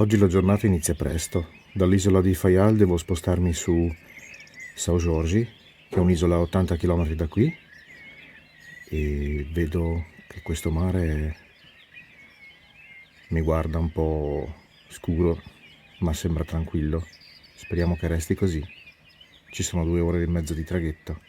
Oggi la giornata inizia presto. Dall'isola di Fayal devo spostarmi su São Jorge, che è un'isola a 80 km da qui, e vedo che questo mare mi guarda un po' scuro, ma sembra tranquillo. Speriamo che resti così. Ci sono 2 ore e mezzo di traghetto.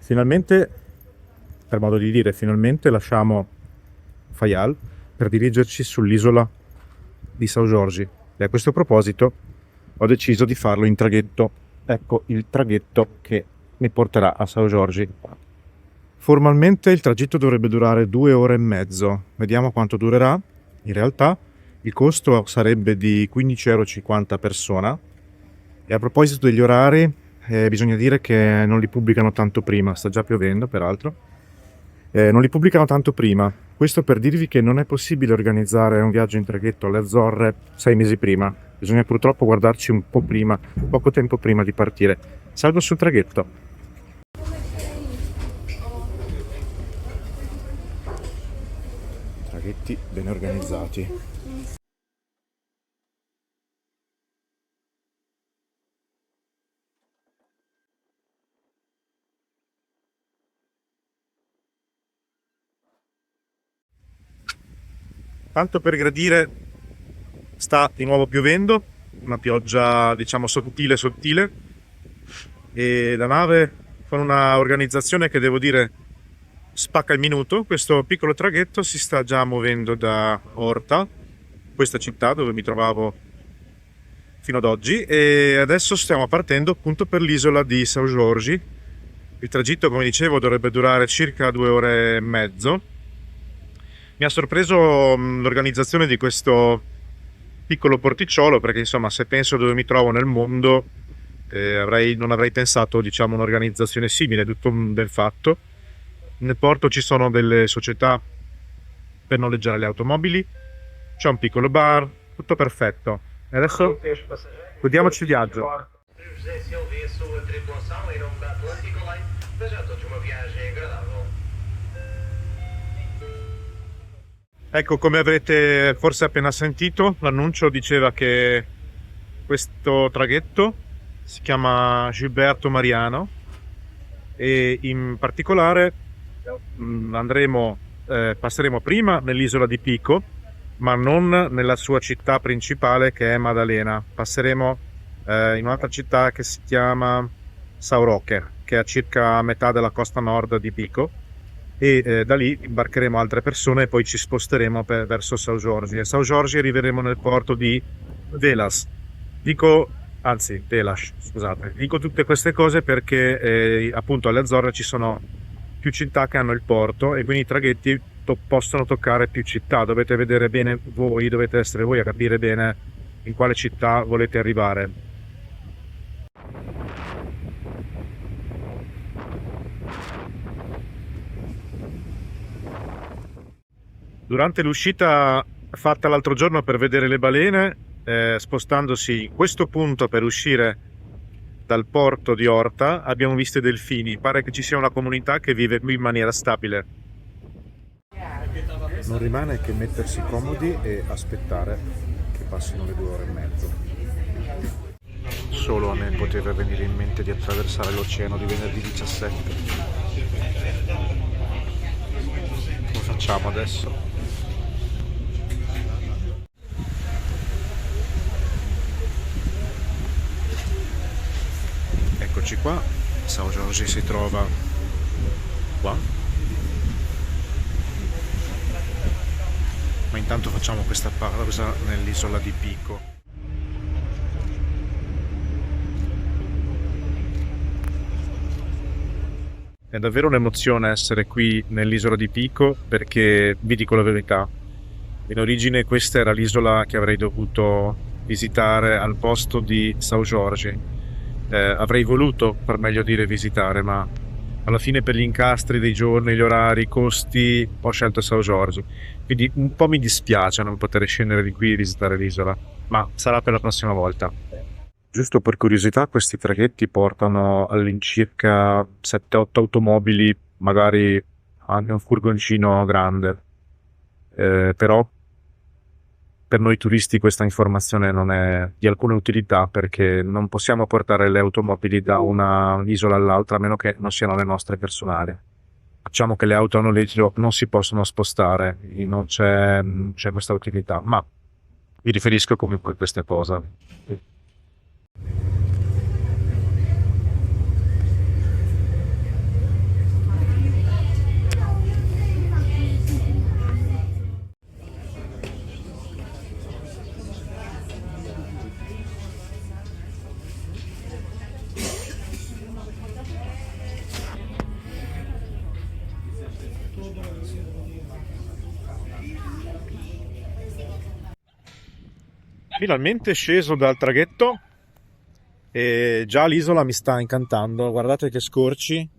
Finalmente, per modo di dire, finalmente lasciamo Fayal per dirigerci sull'isola di São Jorge. E a questo proposito ho deciso di farlo in traghetto. Ecco il traghetto che mi porterà a São Jorge. Formalmente il tragitto dovrebbe durare 2 ore e mezzo. Vediamo quanto durerà. In realtà il costo sarebbe di 15,50 € a persona. E a proposito degli orari, bisogna dire che non li pubblicano tanto prima. Sta già piovendo, peraltro. Non li pubblicano tanto prima. Questo per dirvi che non è possibile organizzare un viaggio in traghetto alle Azzorre 6 mesi prima. Bisogna purtroppo guardarci un po' prima, poco tempo prima di partire. Salgo sul traghetto. Traghetti ben organizzati. Tanto per gradire, sta di nuovo piovendo, una pioggia diciamo sottile, e la nave con una organizzazione che devo dire spacca il minuto. Questo piccolo traghetto si sta già muovendo da Horta, questa città dove mi trovavo fino ad oggi, e adesso stiamo partendo appunto per l'isola di São Jorge. Il tragitto, come dicevo, dovrebbe durare circa 2 ore e mezzo. Mi ha sorpreso l'organizzazione di questo piccolo porticciolo, perché insomma, se penso dove mi trovo nel mondo, non avrei pensato, diciamo, un'organizzazione simile. Tutto un bel fatto. Nel porto ci sono delle società per noleggiare le automobili, c'è un piccolo bar, tutto perfetto. E adesso godiamoci il viaggio. Ecco, come avrete forse appena sentito, l'annuncio diceva che questo traghetto si chiama Gilberto Mariano e in particolare passeremo prima nell'isola di Pico, ma non nella sua città principale, che è Madalena. Passeremo in un'altra città che si chiama São Roque, che è a circa metà della costa nord di Pico, e da lì imbarcheremo altre persone e poi ci sposteremo verso São Jorge. A São Jorge arriveremo nel porto di Velas. Velas, scusate. Dico tutte queste cose perché appunto alle Azzorre ci sono più città che hanno il porto, e quindi i traghetti possono toccare più città. Dovete vedere bene voi, dovete essere voi a capire bene in quale città volete arrivare. Durante l'uscita fatta l'altro giorno per vedere le balene, spostandosi in questo punto per uscire dal porto di Horta, abbiamo visto i delfini. Pare che ci sia una comunità che vive qui in maniera stabile. Non rimane che mettersi comodi e aspettare che passino le 2 ore e mezzo. Solo a me poteva venire in mente di attraversare l'oceano di venerdì 17. Come facciamo adesso? Eccoci qua, São Jorge si trova qua, ma intanto facciamo questa pausa nell'isola di Pico. È davvero un'emozione essere qui nell'isola di Pico, perché vi dico la verità, in origine questa era l'isola che avrei dovuto visitare al posto di São Jorge. Avrei voluto, per meglio dire, visitare, ma alla fine per gli incastri dei giorni, gli orari, i costi, ho scelto Sao Giorgio. Quindi un po' mi dispiace non poter scendere di qui e visitare l'isola, ma sarà per la prossima volta. Giusto per curiosità, questi traghetti portano all'incirca 7-8 automobili, magari anche un furgoncino grande. Però per noi turisti questa informazione non è di alcuna utilità perché non possiamo portare le automobili da una isola all'altra a meno che non siano le nostre personali. Facciamo che le auto a noleggio non si possono spostare, non c'è questa utilità, ma mi riferisco comunque a queste cose. Finalmente sceso dal traghetto e già l'isola mi sta incantando, guardate che scorci.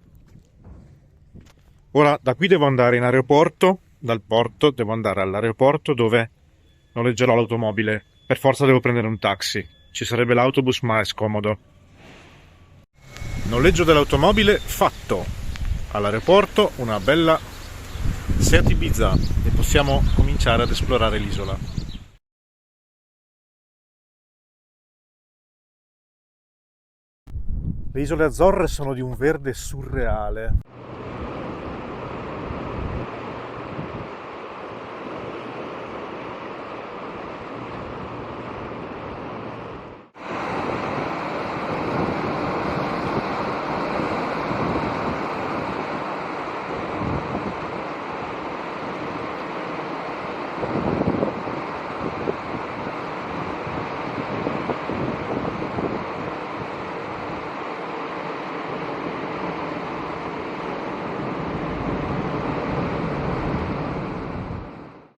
Ora da qui devo andare in aeroporto, dal porto devo andare all'aeroporto dove noleggerò l'automobile. Per forza devo prendere un taxi, ci sarebbe l'autobus ma è scomodo. Noleggio dell'automobile fatto. All'aeroporto una bella Seat Ibiza e possiamo cominciare ad esplorare l'isola. Le isole Azzorre sono di un verde surreale.